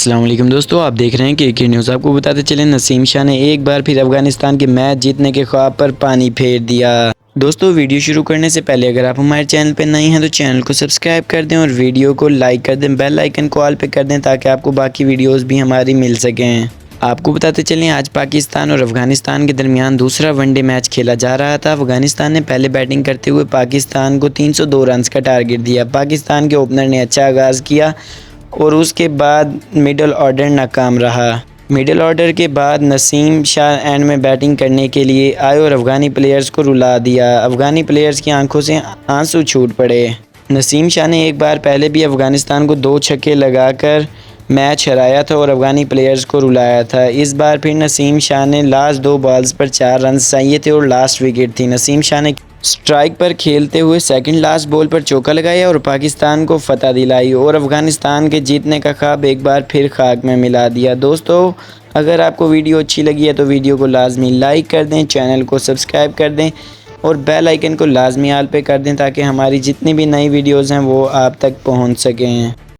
अस्सलाम वालेकुम दोस्तों, आप देख रहे हैं के न्यूज़। आपको बताते चलें, नसीम शाह ने एक बार फिर अफगानिस्तान के मैच जीतने के ख्वाब पर पानी फेर दिया। दोस्तों, वीडियो शुरू करने से पहले अगर आप हमारे चैनल पर नए हैं तो चैनल को सब्सक्राइब कर दें और वीडियो को लाइक कर दें, बेल आइकन को ऑल पे कर दें ताकि आपको बाकी वीडियोज़ भी हमारी मिल सकें। आपको बताते चलें, आज पाकिस्तान और अफगानिस्तान के दरमियान दूसरा वनडे मैच खेला जा रहा था। अफगानिस्तान ने पहले बैटिंग करते हुए पाकिस्तान को 302 रन का टारगेट दिया। पाकिस्तान के ओपनर ने अच्छा आगाज़ किया और उसके बाद मिडल ऑर्डर नाकाम रहा। मिडल ऑर्डर के बाद नसीम शाह एंड में बैटिंग करने के लिए आए और अफ़गानी प्लेयर्स को रुला दिया। अफ़गानी प्लेयर्स की आंखों से आंसू छूट पड़े। नसीम शाह ने एक बार पहले भी अफ़गानिस्तान को 2 छक्के लगाकर मैच हराया था और अफ़गानी प्लेयर्स को रुलाया था। इस बार फिर नसीम शाह ने लास्ट 2 बॉल्स पर 4 रन चाहिए थे और लास्ट विकेट थी। नसीम शाह ने स्ट्राइक पर खेलते हुए सेकंड लास्ट बॉल पर चौका लगाया और पाकिस्तान को फतह दिलाई और अफ़गानिस्तान के जीतने का ख्वाब एक बार फिर खाक में मिला दिया। दोस्तों, अगर आपको वीडियो अच्छी लगी है तो वीडियो को लाजमी लाइक कर दें, चैनल को सब्सक्राइब कर दें और बेल आइकन को लाजमी ऑल पे कर दें ताकि हमारी जितनी भी नई वीडियोज़ हैं वो आप तक पहुँच सकें।